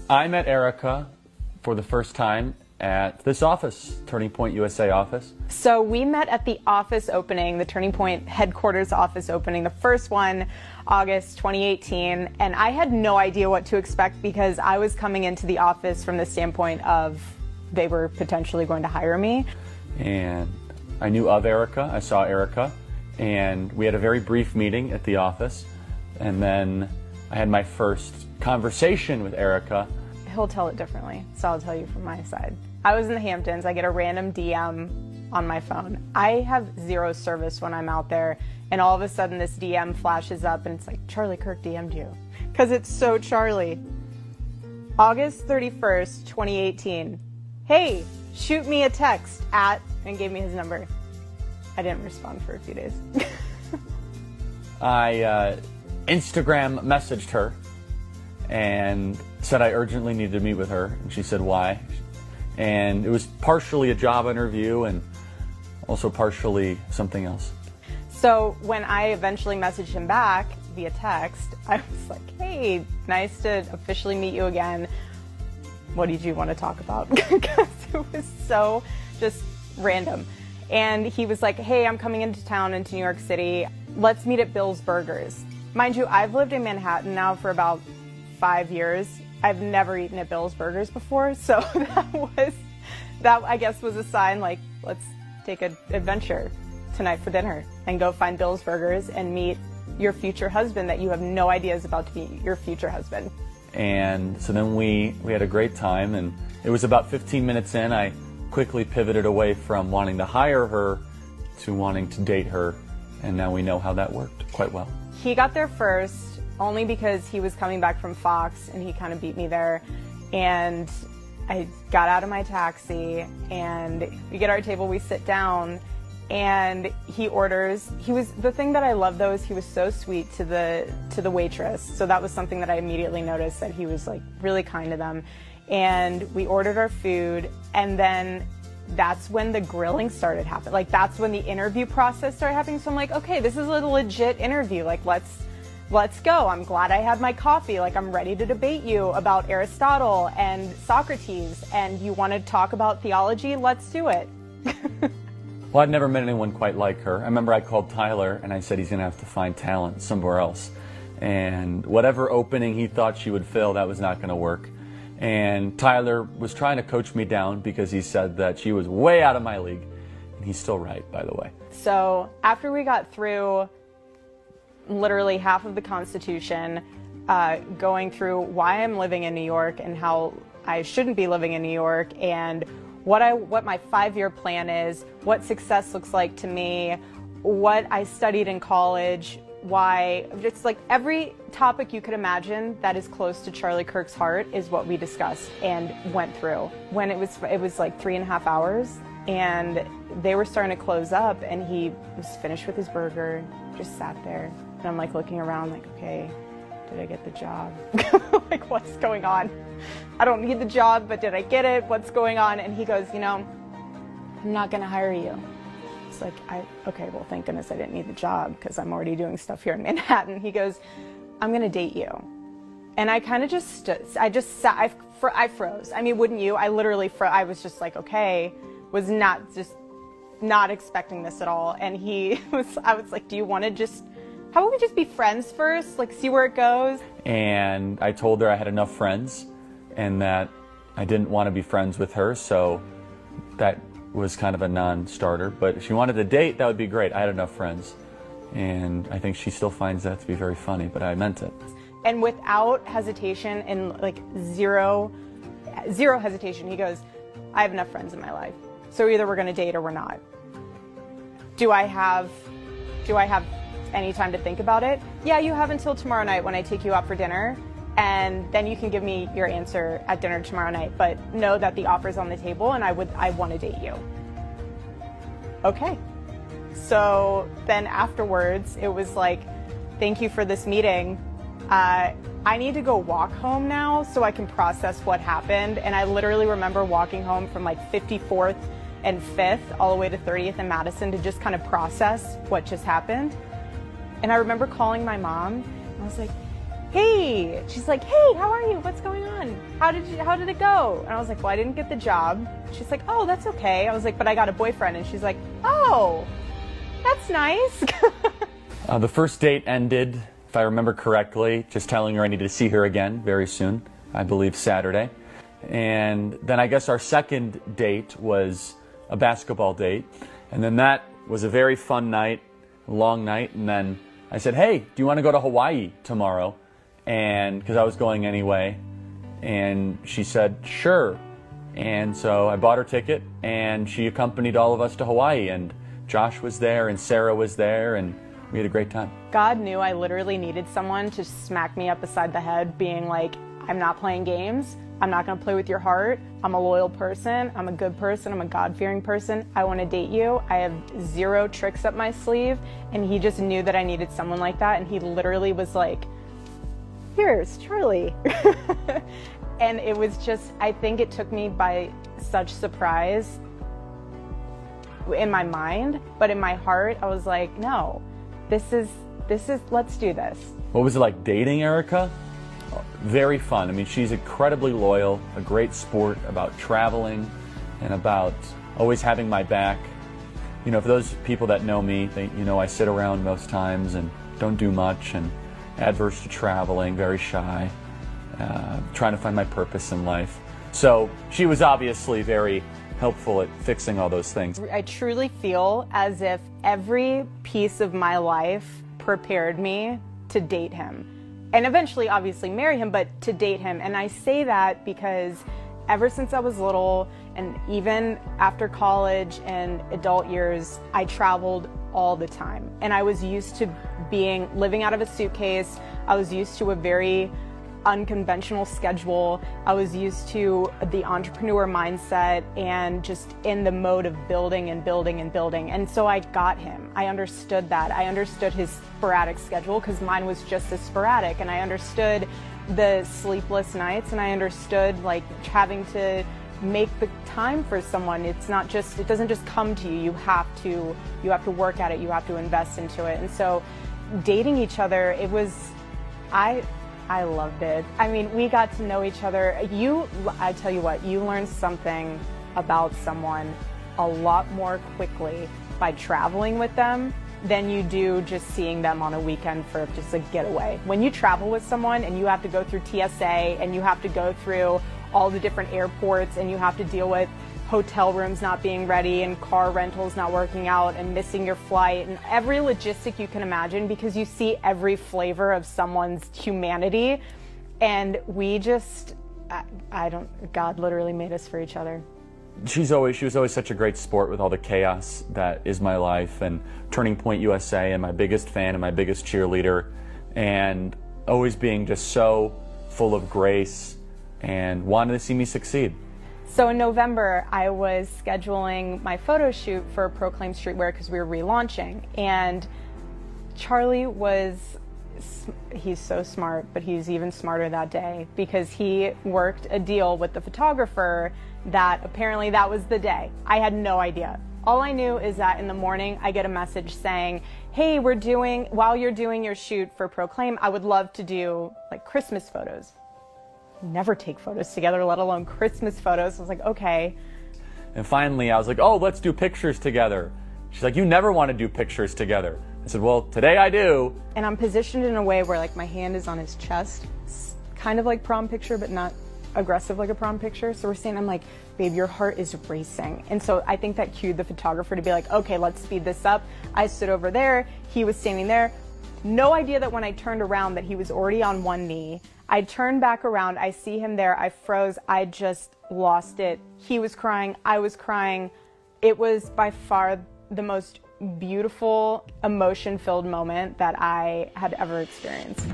I met Erika for the first time at this office, Turning Point USA office. So we met at the office opening, the Turning Point headquarters office opening, the first one, August 2018, and I had no idea what to expect because I was coming into the office from the standpoint of they were potentially going to hire me. And I knew of Erika, I saw Erika, and we had a very brief meeting at the office, and then I had my first conversation with Erika. He'll tell it differently, so I'll tell you from my side. I was in the Hamptons. I get a random DM on my phone. I have zero service when I'm out there, and all of a sudden this DM flashes up and it's like, Charlie Kirk DM'd you. Because it's so Charlie. August 31st, 2018. Hey, shoot me a text at, and gave me his number. I didn't respond for a few days. I Instagram messaged her and said I urgently needed to meet with her, and she said why. And it was partially a job interview and also partially something else. So when I eventually messaged him back via text, I was like, hey, nice to officially meet you again. What did you want to talk about? Because it was so just random. And he was like, hey, I'm coming into town, into New York City. Let's meet at Bill's Burgers. Mind you, I've lived in Manhattan now for about 5 years. I've never eaten at Bill's Burgers before, so that I guess was a sign like, let's take an adventure tonight for dinner and go find Bill's Burgers and meet your future husband that you have no idea is about to be your future husband. And so then we had a great time, and it was about 15 minutes in, I quickly pivoted away from wanting to hire her to wanting to date her, and now we know how that worked quite well. He got there first, only because he was coming back from Fox and he kind of beat me there. And I got out of my taxi and we get our table, we sit down, and he orders. The thing that I love though is he was so sweet to the waitress. So that was something that I immediately noticed, that he was like really kind to them. And we ordered our food, and then that's when the grilling started happening. Like that's when the interview process started happening. So I'm like, okay, this is a legit interview. Like let's go. I'm glad I had my coffee. Like I'm ready to debate you about Aristotle and Socrates, and you want to talk about theology? Let's do it. Well, I'd never met anyone quite like her. I remember I called Tyler and I said he's going to have to find talent somewhere else. And whatever opening he thought she would fill, that was not going to work. And Tyler was trying to coach me down because he said that she was way out of my league. And he's still right, by the way. So after we got through literally half of the Constitution, going through why I'm living in New York and how I shouldn't be living in New York, and what my 5-year plan is, what success looks like to me, what I studied in college, why, just like every topic you could imagine that is close to Charlie Kirk's heart is what we discussed and went through. When it was like 3.5 hours, and they were starting to close up, and he was finished with his burger, just sat there, and I'm like looking around like, okay, did I get the job? Like, what's going on? I don't need the job, but did I get it? What's going on? And he goes, you know, I'm not gonna hire you. It's like, okay, well, thank goodness I didn't need the job because I'm already doing stuff here in Manhattan. He goes, I'm gonna date you. And I kind of just stood, I froze. I mean, wouldn't you? I literally I was just like, okay, was not expecting this at all. And I was like, do you want to how about we just be friends first, like see where it goes? And I told her I had enough friends and that I didn't want to be friends with her, so that was kind of a non-starter. But if she wanted to date, that would be great. I had enough friends. And I think she still finds that to be very funny, but I meant it. And without hesitation, and like zero hesitation, he goes, I have enough friends in my life. So either we're gonna date or we're not. Do I have any time to think about it? Yeah, you have until tomorrow night when I take you out for dinner, and then you can give me your answer at dinner tomorrow night, but know that the offer's on the table and I want to date you. Okay. So then afterwards, it was like, thank you for this meeting. I need to go walk home now so I can process what happened. And I literally remember walking home from like 54th and 5th all the way to 30th and Madison to just kind of process what just happened. And I remember calling my mom. I was like, hey, she's like, hey, how are you? What's going on? How did it go? And I was like, well, I didn't get the job. She's like, oh, that's okay. I was like, but I got a boyfriend. And she's like, oh, that's nice. The first date ended, if I remember correctly, just telling her I needed to see her again very soon, I believe Saturday. And then I guess our second date was a basketball date. And then that was a very fun night, a long night. And then I said, hey, do you want to go to Hawaii tomorrow? And because I was going anyway. And she said, sure. And so I bought her ticket and she accompanied all of us to Hawaii. And Josh was there and Sarah was there and we had a great time. God knew I literally needed someone to smack me up beside the head being like, I'm not playing games. I'm not going to play with your heart. I'm a loyal person. I'm a good person. I'm a God-fearing person. I want to date you. I have zero tricks up my sleeve. And he just knew that I needed someone like that. And he literally was like, here's Charlie. And it was just, I think it took me by such surprise in my mind, but in my heart, I was like, no, this is, let's do this. What was it like dating Erika? Very fun. I mean, she's incredibly loyal, a great sport about traveling and about always having my back. You know, for those people that know me, I sit around most times and don't do much and adverse to traveling, very shy, trying to find my purpose in life. So she was obviously very helpful at fixing all those things. I truly feel as if every piece of my life prepared me to date him. And eventually, obviously, marry him, but to date him. And I say that because ever since I was little, and even after college and adult years, I traveled all the time. And I was used to living out of a suitcase. I was used to a very unconventional schedule. I was used to the entrepreneur mindset and just in the mode of building and building and building. And so I got him. I understood that. I understood his sporadic schedule because mine was just as sporadic. And I understood the sleepless nights and I understood like having to make the time for someone. It doesn't just come to you. You have to work at it. You have to invest into it. And so dating each other, I loved it. I mean, we got to know each other. I tell you what, you learn something about someone a lot more quickly by traveling with them than you do just seeing them on a weekend for just a getaway. When you travel with someone and you have to go through TSA and you have to go through all the different airports and you have to deal with hotel rooms not being ready and car rentals not working out and missing your flight and every logistic you can imagine because you see every flavor of someone's humanity. And we just, God literally made us for each other. She was always such a great sport with all the chaos that is my life, and Turning Point USA, and my biggest fan and my biggest cheerleader, and always being just so full of grace and wanted to see me succeed. So in November, I was scheduling my photo shoot for Proclaim Streetwear because we were relaunching. And Charlie he's so smart, but he's even smarter that day because he worked a deal with the photographer that apparently that was the day. I had no idea. All I knew is that in the morning, I get a message saying, hey, while you're doing your shoot for Proclaim, I would love to do like Christmas photos. Never take photos together, let alone Christmas photos. I was like, okay. And finally, I was like, oh, let's do pictures together. She's like, you never want to do pictures together. I said, well, today I do. And I'm positioned in a way where like my hand is on his chest, it's kind of like prom picture, but not aggressive like a prom picture. So I'm like, babe, your heart is racing. And so I think that cued the photographer to be like, okay, let's speed this up. I stood over there, he was standing there. No idea that when I turned around that he was already on one knee. I turned back around, I see him there, I froze, I just lost it. He was crying, I was crying. It was by far the most beautiful, emotion-filled moment that I had ever experienced.